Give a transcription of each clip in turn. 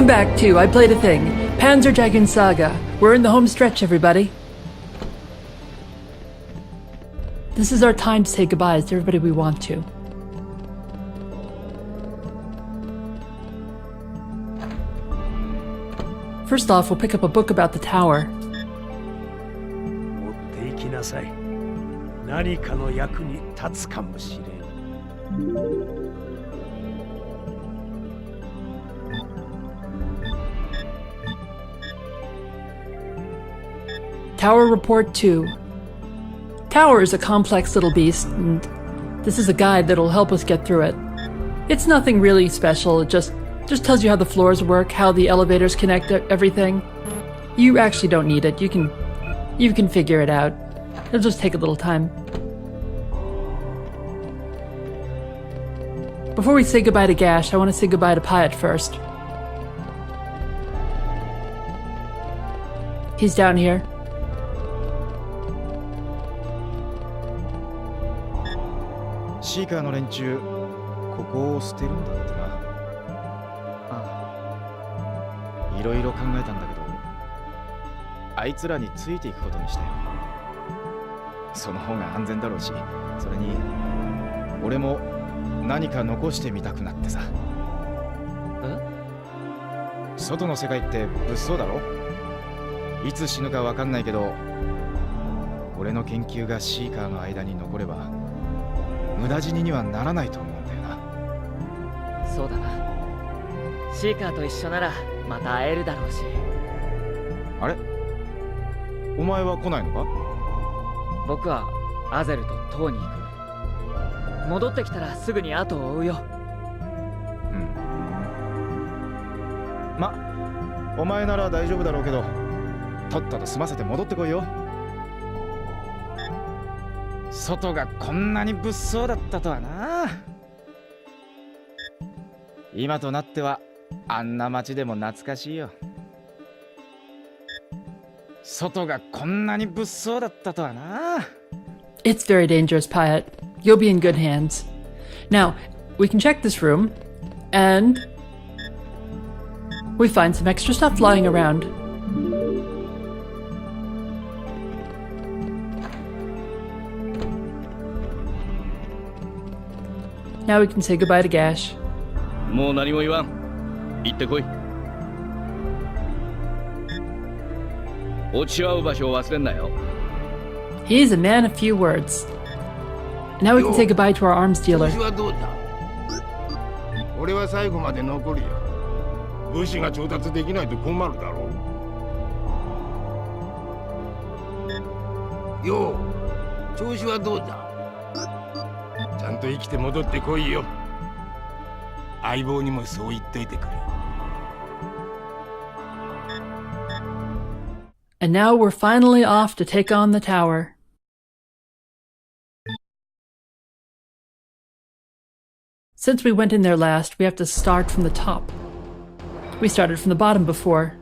I'm back too. I played a thing. Panzer Dragoon Saga. We're in the home stretch, everybody. This is our time to say goodbyes to everybody we want to. First off, we'll pick up a book about the tower. Tower Report 2. Tower is a complex little beast, and this is a guide that'll help us get through it. It's nothing really special, it just tells you how the floors work, how the elevators connect everything. You actually don't need it. You can figure it out. It'll just take a little time. Before we say goodbye to Gash, I want to say goodbye to IPAT first. He's down here. Shika の連中、ここを捨てるんだってな。ああ、いろいろ考えたんだけど、あいつらについていくことにしたよ。その方が安全だろうし、それに俺も何か残してみたくなってさ。外の世界って物騒だろ。いつ死ぬかわかんないけど、俺の研究がシーカーの間に残れば無駄死ににはならないと思うんだよな。そうだな。シーカーと一緒ならまた会えるだろうし。あれ、お前は来ないのか？僕はアゼルと塔に行く。戻ってきたらすぐに後を追うよ。うん。ま、お前なら大丈夫だろうけど、とっとと済ませて戻ってこいよ。外がこんなに物騒だったとはな。今となってはあんな街でも懐かしいよ。外がこんなに物騒だったとはな。It's very dangerous, IPAT. You'll be in good hands. Now, we can check this room, and we find some extra stuff lying around. Now we can say goodbye to Gash. もう何も言わん。行ってこい。落ち合う場所を忘れんなよ。He's a man of few words. Now we can say goodbye to our arms dealer. 俺は最後まで残るよ。物資が調達できないと困るだろう。よう、調子はどうだ？ちゃんと生きて戻ってこいよ。相棒にもそう言っといてくれ。And now we're finally off to take on the tower. Since we went in there last, we have to start from the top. We started from the bottom before.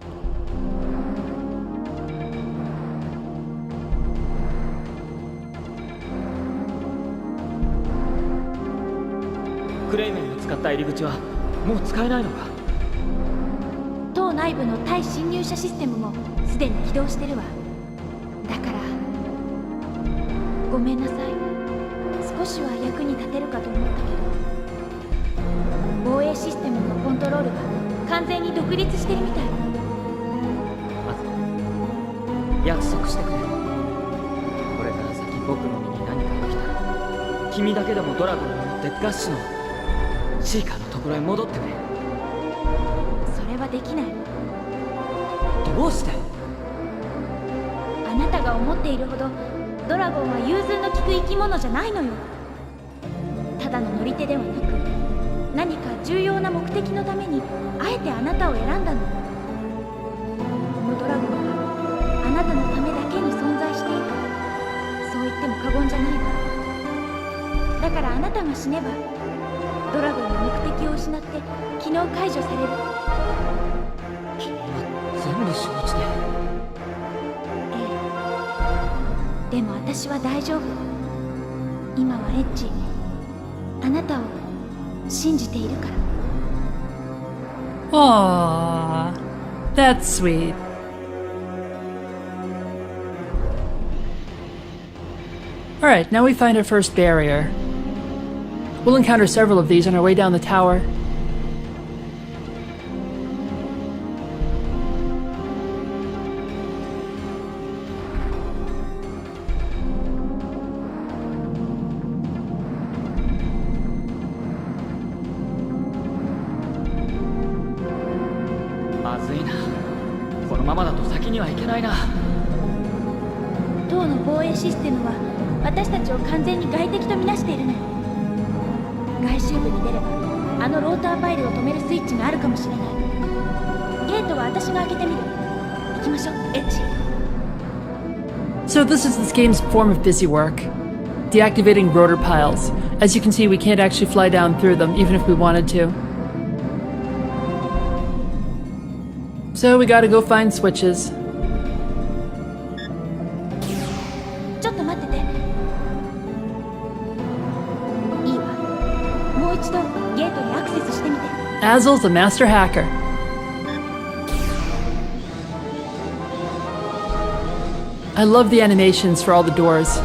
Clayman の使った入り口はもう使えないのか？塔内部の対侵入者システムもすでに起動してるわ。だからごめんなさい。少しは役に立てるかと思ったけど、防衛システムのコントロールが完全に独立してるみたい。まず約束してくれ。これから先僕の身に何かが来たら、君だけでもドラゴンに乗ってガッシュのシーカーのところへ戻ってくれ。それはできない。どうして？あなたが思っているほどドラゴンは融通の利く生き物じゃないのよ。ただの乗り手ではなく、何か重要な目的のためにあえてあなたを選んだの。このドラゴンはあなたのためだけに存在している。そう言っても過言じゃないわ。だからあなたが死ねばドラゴンの目的を失って機能解除される。君は全部承知で。でも私は大丈夫。今はレッジ、あなたを信じているから。Aww, that's sweet. Alright, now we find our first barrier. We'll encounter several of these on our way down the tower.まずいな。このままだと先には行けないな。塔の防衛システムは私たちを完全に外敵とみなしているのよ。外周部に出ればあのローターパイルを止めるスイッチがあるかもしれない。ゲートは私が開けてみる。行きましょう、エッジ。 So this is this game's form of busy work. Deactivating rotor piles. As you can see, we can't actually fly down through them, even if we wanted to. So we gotta go find switches. ちょっと待ってて。いいわ。もう一度ゲートにアクセスしてみて。 Azel's the master hacker. I love the animations for all the doors.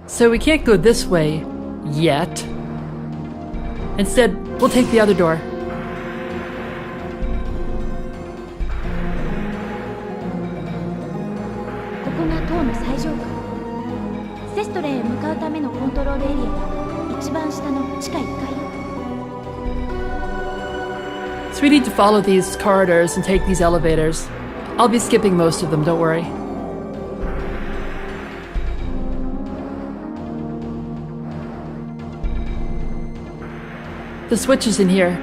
So we can't go this way yet. Instead, we'll take the other door. So we need to follow these corridors and take these elevators. I'll be skipping most of them, don't worry. The switch is in here.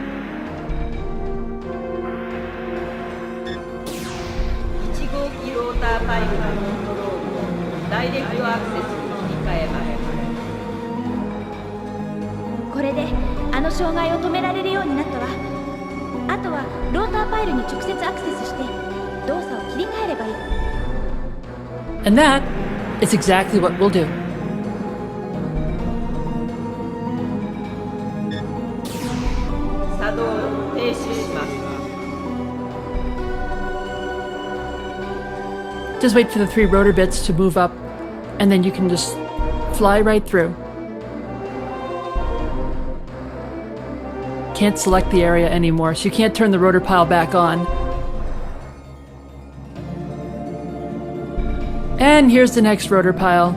1号機ローターパイルのコントロールをダイレクトアクセスに切り替えます。これであの障害を止められるようになったわ。あとはローターパイルに直接アクセスして動作を切り替えればいい。 And that is exactly what we'll do. Just wait for the 3 rotor bits to move up, and then you can just fly right through. Can't select the area anymore, so you can't turn the rotor pile back on. And here's the next rotor pile.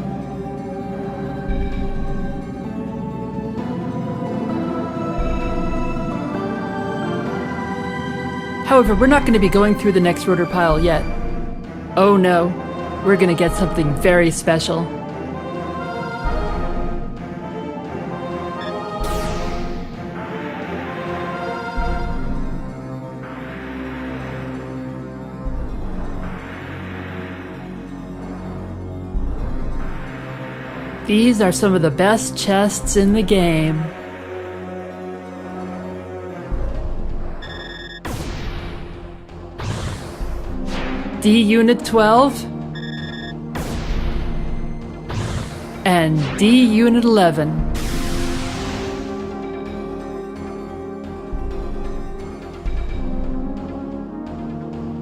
However, we're not going to be going through the next rotor pile yet. Oh no, we're going to get something very special. These are some of the best chests in the game. D Unit 12 and D Unit 11.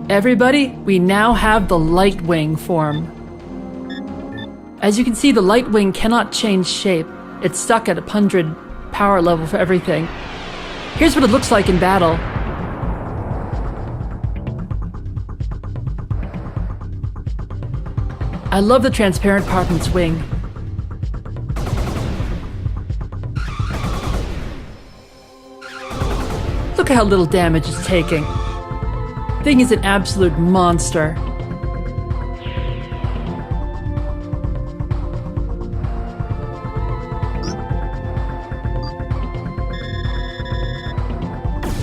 Everybody, we now have the light wing form. As you can see, the light wing cannot change shape. It's stuck at 100 power level for everything. Here's what it looks like in battle. I love the transparent part in its wing. Look at how little damage it's taking. Thing is an absolute monster.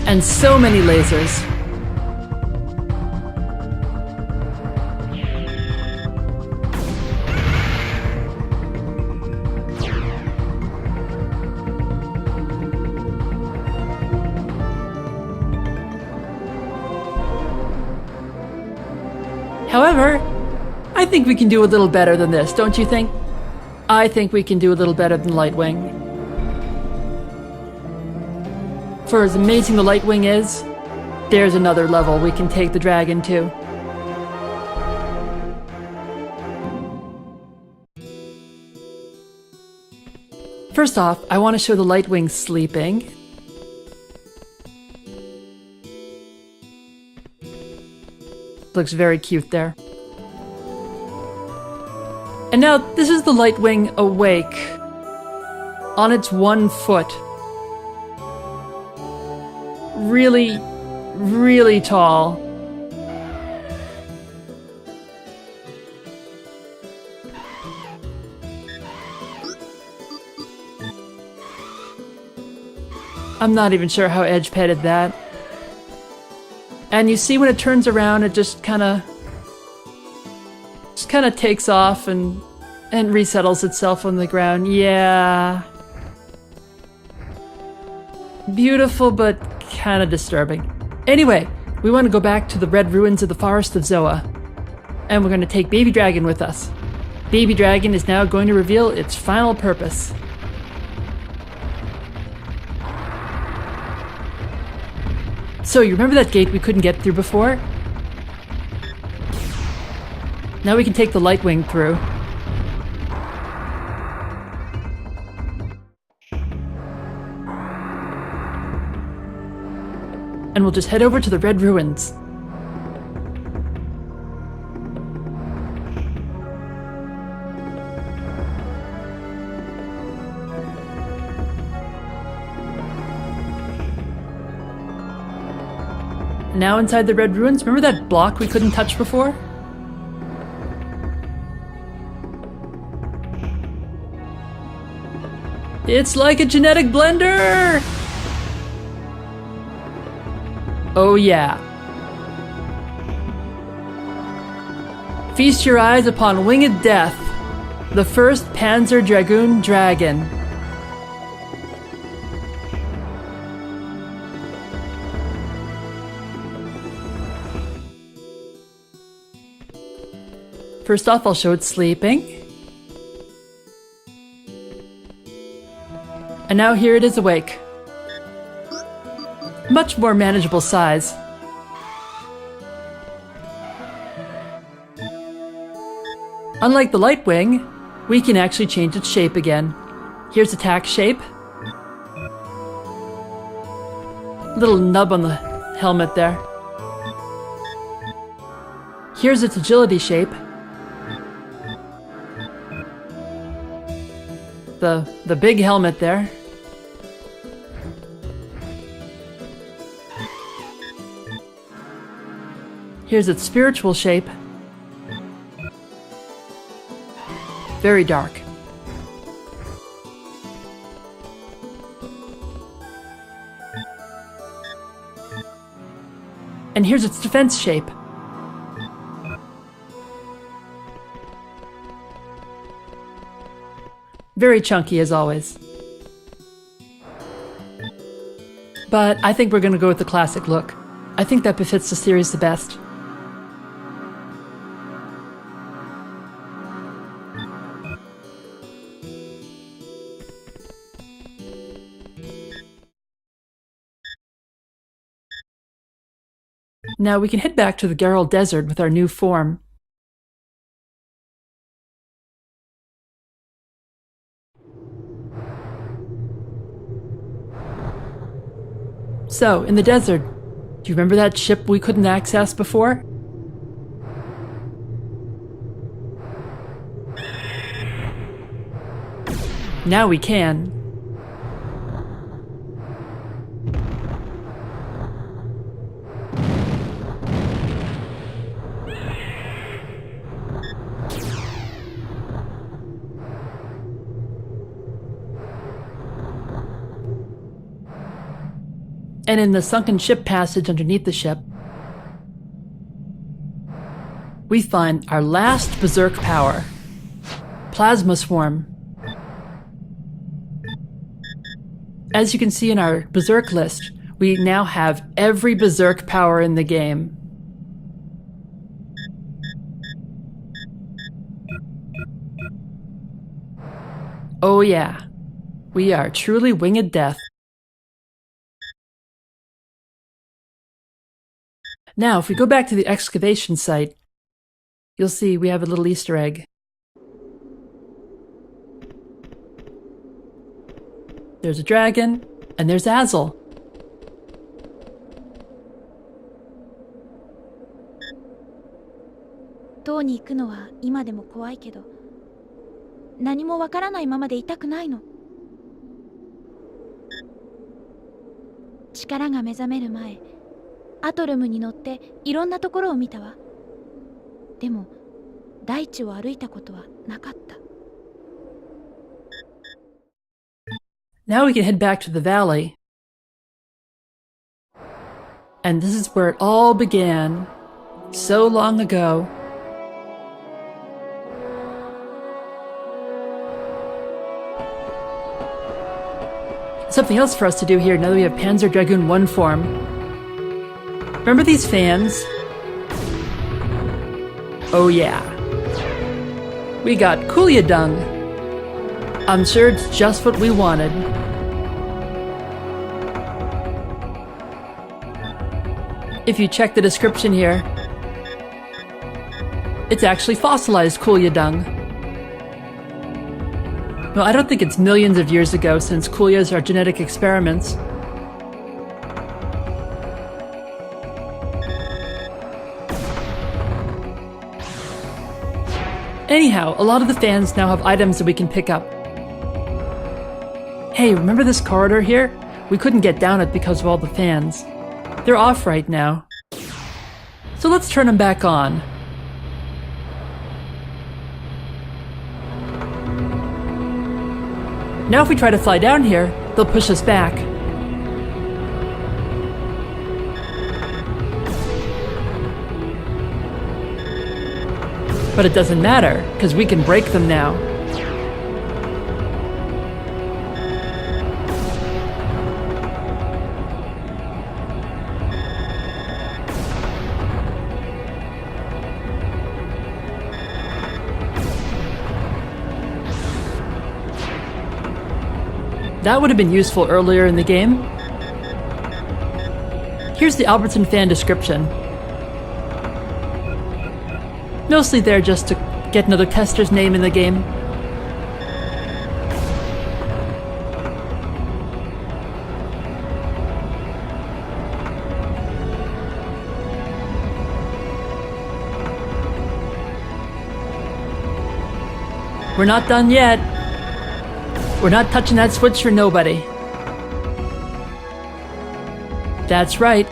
And so many lasers. However, I think we can do a little better than this, don't you think? I think we can do a little better than Lightwing. For as amazing the Lightwing is, there's another level we can take the dragon to. First off, I want to show the Lightwing sleeping. Looks very cute there. And now, this is the Lightwing awake. On its one foot. Really, really tall. I'm not even sure how Edge petted that. And you see when it turns around, it just kind of takes off and resettles itself on the ground. Yeah. Beautiful, but kind of disturbing. Anyway, we want to go back to the red ruins of the Forest of Zoa. And we're going to take Baby Dragon with us. Baby Dragon is now going to reveal its final purpose. So, you remember that gate we couldn't get through before? Now we can take the Lightwing through. And we'll just head over to the Red Ruins. Now inside the Red Ruins, remember that block we couldn't touch before? It's like a genetic blender! Oh yeah. Feast your eyes upon Winged Death, the first Panzer Dragoon Dragon. First off, I'll show it sleeping. And now here it is awake. Much more manageable size. Unlike the Lightwing, we can actually change its shape again. Here's attack shape. Little nub on the helmet there. Here's its agility shape. The big helmet there. Here's its spiritual shape. Very dark. And here's its defense shape. Very chunky as always. But I think we're going to go with the classic look. I think that befits the series the best. Now we can head back to the Geralt Desert with our new form. So, in the desert, do you remember that ship we couldn't access before? Now we can. And in the sunken ship passage underneath the ship, we find our last berserk power, Plasma Swarm. As you can see in our berserk list, we now have every berserk power in the game. Oh yeah, we are truly winged death. Now, if we go back to the excavation site, you'll see we have a little Easter egg. There's a dragon, and there's Azel.塔に行くのは今でも怖いけど、何もわからないままでいたくないの。力が目覚める前、アトルムに乗っていろんなところを見たわ。でも大地を歩いたことはなかった。Now we can head back to the valley. And this is where it all began, so long ago. Something else for us to do here now that we have Panzer Dragoon 1 form. Remember these fans? Oh yeah. We got Kulia dung. I'm sure it's just what we wanted. If you check the description here, it's actually fossilized Kulia dung. Well, I don't think it's millions of years ago, since Kulias are genetic experiments. Anyhow, a lot of the fans now have items that we can pick up. Hey, remember this corridor here? We couldn't get down it because of all the fans. They're off right now. So let's turn them back on. Now if we try to fly down here, they'll push us back. But it doesn't matter, because we can break them now. That would have been useful earlier in the game. Here's the Albertson fan description. Mostly there just to get another tester's name in the game. We're not done yet. We're not touching that switch for nobody. That's right.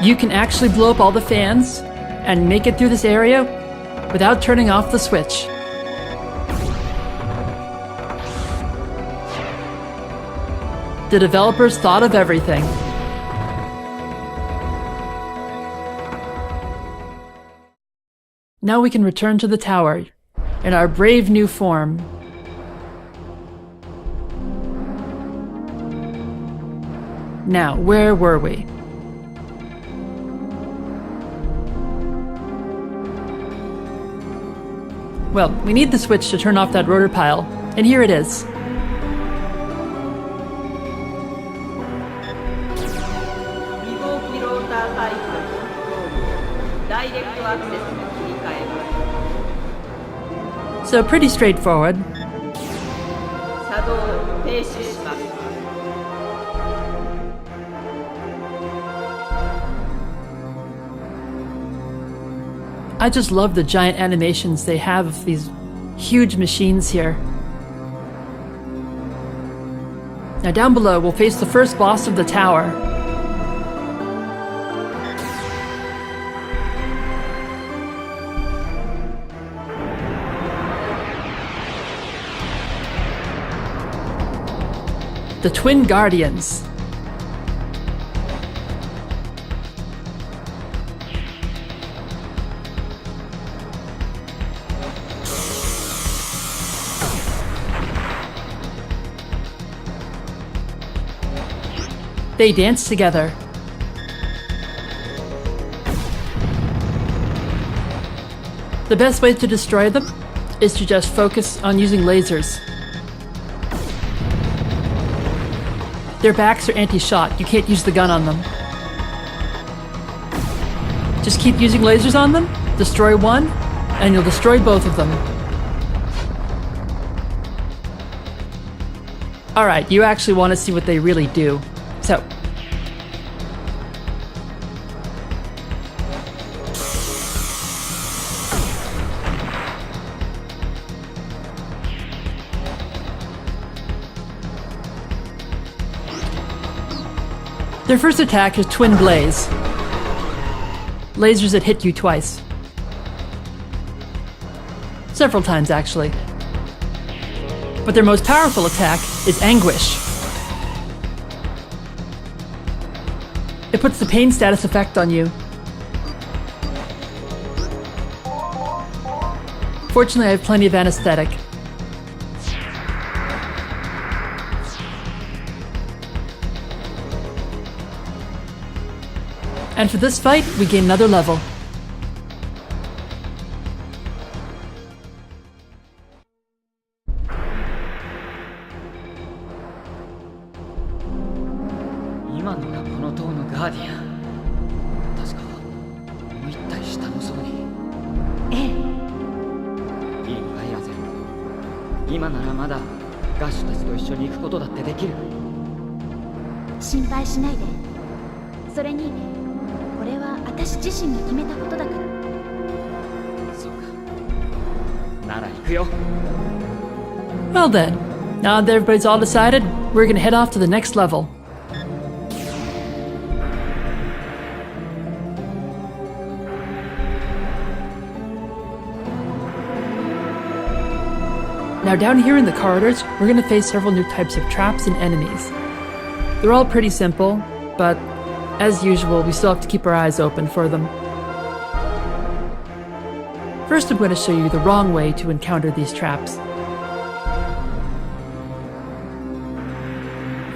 You can actually blow up all the fans and make it through this area without turning off the switch. The developers thought of everything. Now we can return to the tower in our brave new form. Now, where were we? Well, we need the switch to turn off that rotor pile, and here it is. So pretty straightforward. I just love the giant animations they have of these huge machines here. Now down below, we'll face the first boss of the tower. The Twin Guardians. They dance together. The best way to destroy them is to just focus on using lasers. Their backs are anti-shot. You can't use the gun on them. Just keep using lasers on them, destroy one, and you'll destroy both of them. Alright, you actually want to see what they really do. So, their first attack is Twin Blaze. Lasers that hit you twice. Several times, actually. But their most powerful attack is Anguish. It puts the pain status effect on you. Fortunately, I have plenty of anesthetic. And for this fight, we gain another level.心配しないで。それにこれは私自身が決めたことだから。そうか。なら行くよ。Well then, now that everybody's all decided, we're gonna head off to the next level. Now down here in the corridors, we're gonna face several new types of traps and enemies. They're all pretty simple, but as usual, we still have to keep our eyes open for them. First, I'm going to show you the wrong way to encounter these traps.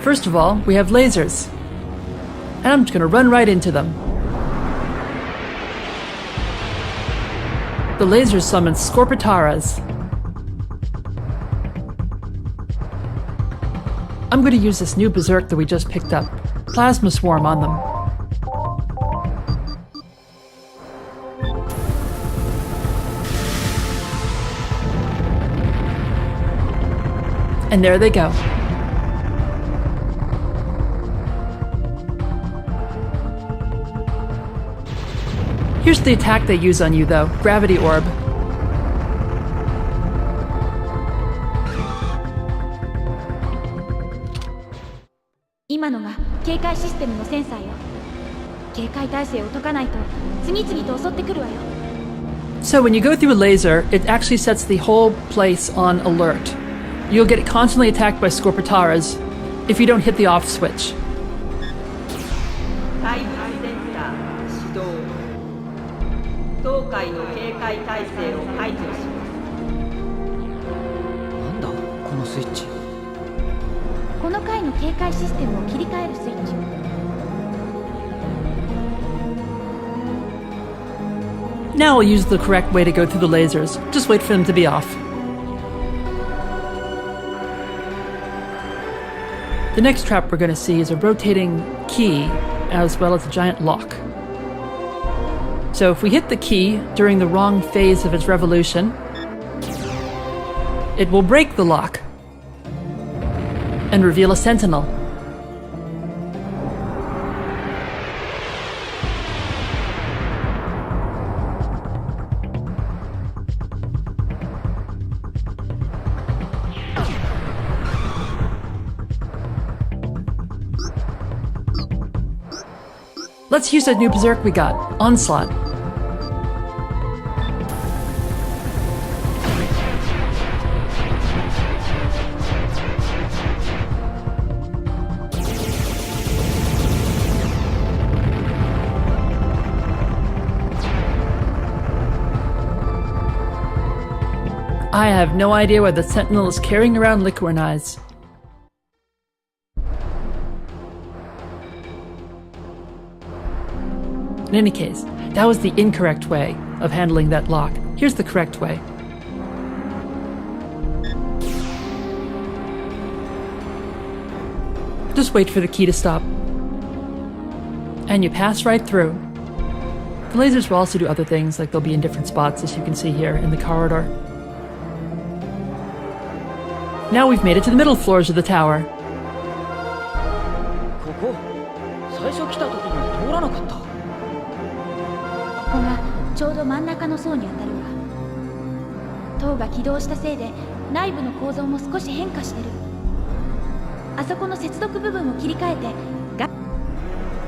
First of all, we have lasers. And I'm just going to run right into them. The lasers summon Scorpitaras. I'm going to use this new berserk that we just picked up. Plasma Swarm on them. And there they go. Here's the attack they use on you though, Gravity Orb.警戒システムのセンサーよ。警戒態勢を解かないと次々と襲ってくるわよ。So when you go through a laser, it actually sets the whole place on alert. You'll get constantly attacked by Scorpitaras if you don't hit the off switch. 対物センサー始動。当回の警戒態勢を解除します。なんだこのスイッチ。この回の警戒システムを切り替えるスイッチ。Now I'll use the correct way to go through the lasers. Just wait for them to be off. The next trap we're going to see is a rotating key as well as a giant lock. So if we hit the key during the wrong phase of its revolution, it will break the lock and reveal a sentinel. Let's use that new berserk we got, Onslaught. I have no idea why the Sentinel is carrying around Liquor Eyes. In any case, that was the incorrect way of handling that lock. Here's the correct way. Just wait for the key to stop. And you pass right through. The lasers will also do other things, like they'll be in different spots, as you can see here in the corridor. Now we've made it to the middle floors of the tower. ここ最初来た時に通らなかった。ここがちょうど真ん中の層に当たるわ。塔が起動したせいで内部の構造も少し変化してる。あそこの接続部分を切り替えて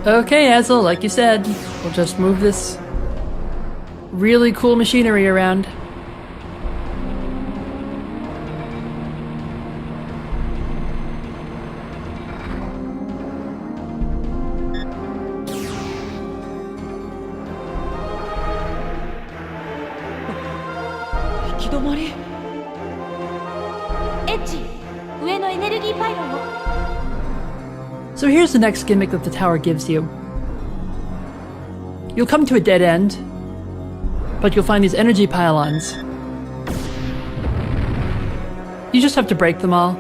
Okay, Azel, like you said, we'll just move this really cool machinery around. So here's the next gimmick that the tower gives you. You'll come to a dead end, but you'll find these energy pylons. You just have to break them all.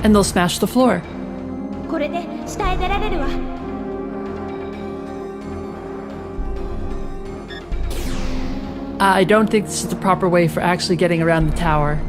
And they'll smash the floor. これで下へ出られるわ。I don't think this is the proper way for actually getting around the tower.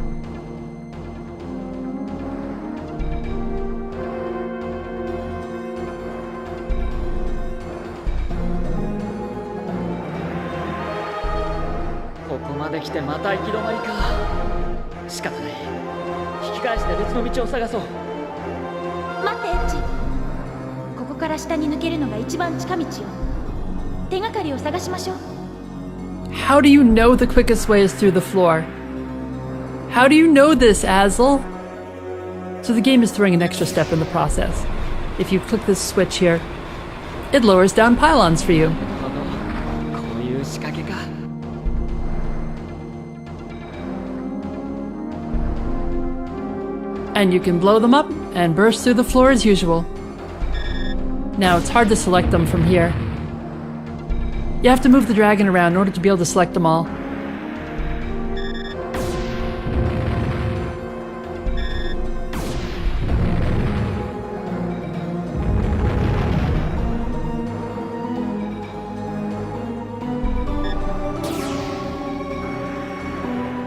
How do you know the quickest way is through the floor? How do you know this, Azel? So the game is throwing an extra step in the process. If you click this switch here, it lowers down pylons for you. And you can blow them up and burst through the floor as usual. Now it's hard to select them from here. You have to move the dragon around in order to be able to select them all.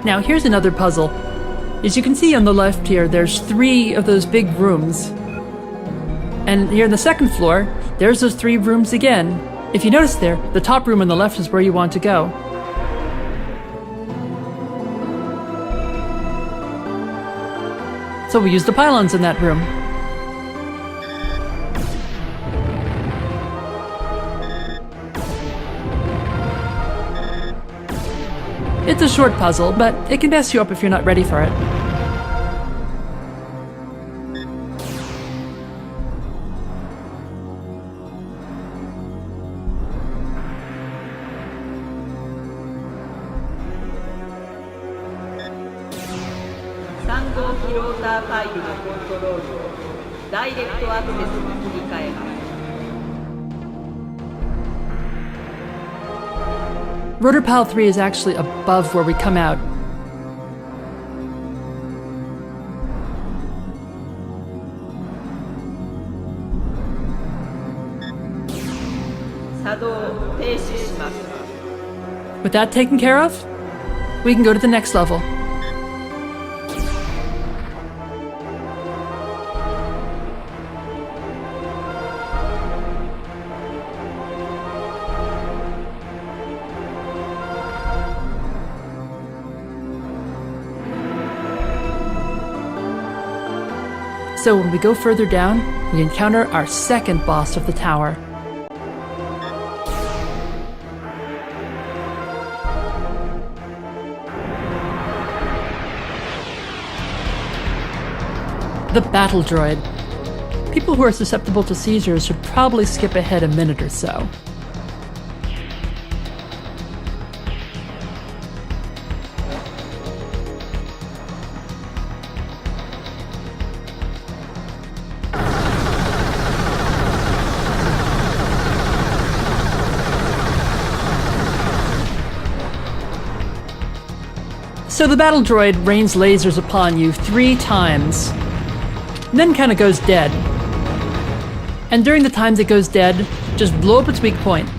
Now here's another puzzle. As you can see on the left here, there's 3 of those big rooms. And here on the second floor, there's those 3 rooms again. If you notice there, the top room on the left is where you want to go. So we use the pylons in that room. It's a short puzzle, but it can mess you up if you're not ready for it. Rotor Pile 3 is actually above where we come out. With that taken care of, we can go to the next level. So when we go further down, we encounter our second boss of the tower. The battle droid. People who are susceptible to seizures should probably skip ahead a minute or so. So the battle droid rains lasers upon you 3 times, and then kind of goes dead. And during the times it goes dead, just blow up its weak point.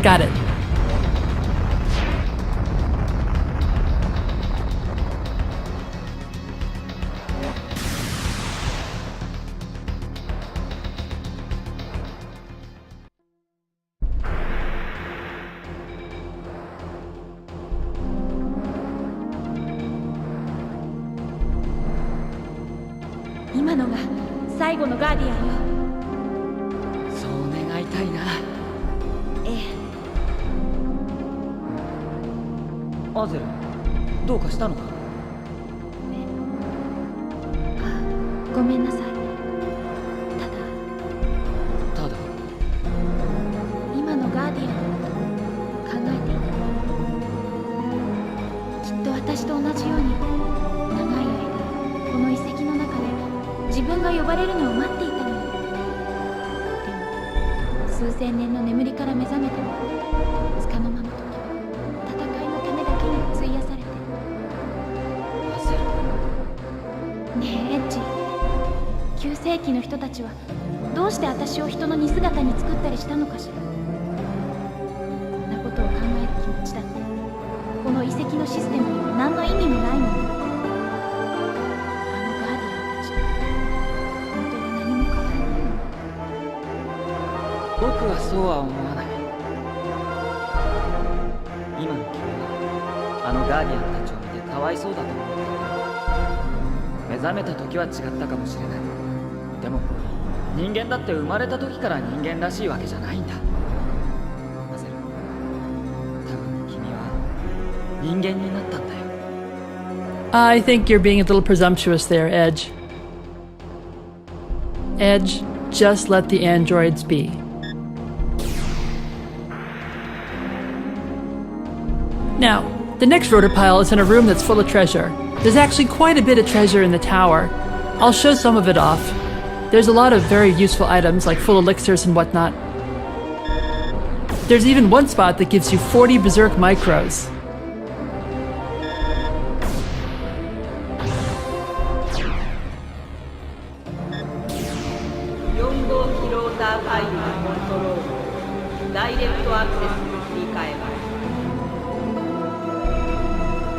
Got it.今のが最後のガーディアンよ。そう願いたいな。ええ。アゼル、どうかしたのか？あ、ごめんなさい。ただただ今のガーディアンのこと考えていた。きっと私と同じように長い間この遺跡の中で自分が呼ばれるのを待っていたのよ。でも数千年の眠りから目覚めても束の間の時は戦いのためだけに費やされて。アゼル、ねえエッジ、旧世紀の人たちはどうして私を人の似姿に作ったりしたのかしら。こんなことを考える気持ちだってこの遺跡のシステムには何の意味もないのよ。僕はそうは思わない。今の君はあのガーディアンたちを見てかわいそうだと思っていた。目覚めた時は違ったかもしれない。でも人間だって生まれた時から人間らしいわけじゃないんだ。アゼル、多分君は人間になったんだよ。I think you're being a little presumptuous there, Edge. Edge, just let the androids be. Now, the next rotor pile is in a room that's full of treasure. There's actually quite a bit of treasure in the tower. I'll show some of it off. There's a lot of very useful items like full elixirs and whatnot. There's even one spot that gives you 40 berserk micros.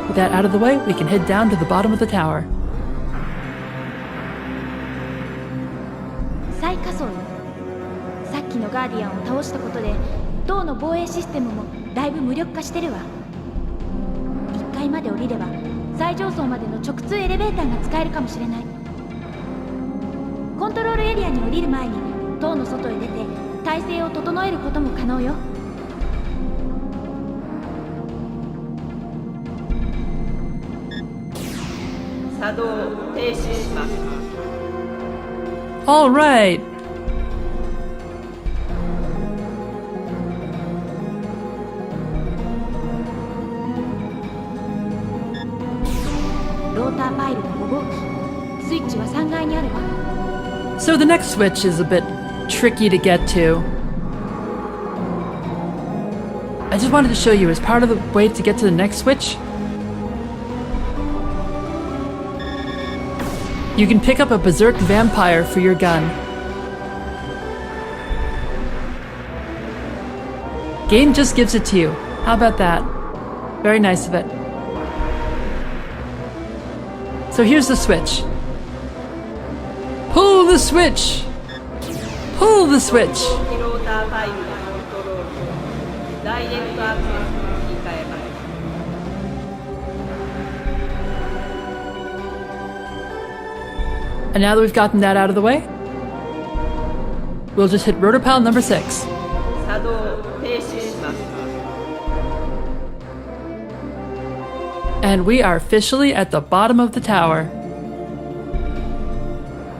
With that out of the way, we can head down to the bottom of the tower. 再仮装よ。さっきのガーディアンを倒したことで塔の防衛システムもだいぶ無力化してるわ。1階まで降りれば最上層までの直通エレベーターが使えるかもしれない。コントロールエリアに降りる前に塔の外へ出て体勢を整えることも可能よ。作動を停止します。 All right. ローターパイルの5号機、スイッチは3階にあるわ。 So the next switch is a bit tricky to get to. I just wanted to show you as part of the way to get to the next switch. You can pick up a berserk vampire for your gun. Game just gives it to you. How about that? Very nice of it. So here's the switch. Pull the switch! Pull the switch! ローターパイルのコントロールをダイレクトアクセスに切り替えます。 And now that we've gotten that out of the way, we'll just hit rotor pile number 6. 作動を停止します。 And we are officially at the bottom of the tower.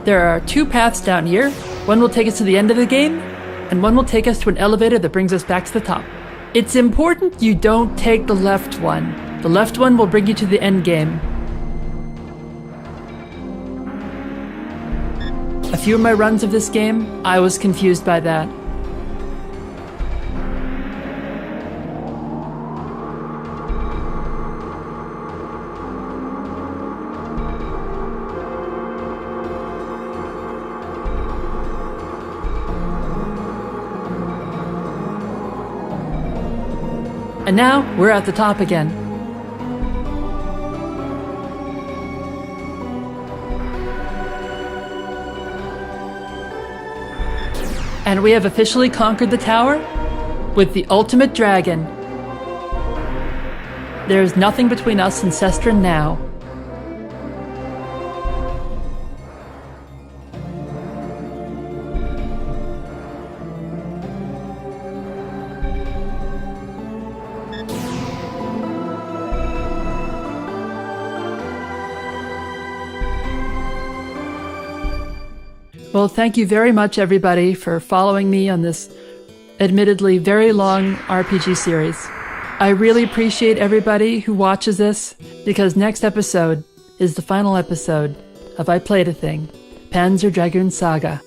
There are 2 paths down here. One will take us to the end of the game, and one will take us to an elevator that brings us back to the top. It's important you don't take the left one. The left one will bring you to the end game. A few of my runs of this game, I was confused by that. And now, we're at the top again. And we have officially conquered the tower with the ultimate dragon. There is nothing between us and Sestrin now. Well, thank you very much, everybody, for following me on this admittedly very long RPG series. I really appreciate everybody who watches this, because next episode is the final episode of I Played a Thing, Panzer Dragoon Saga.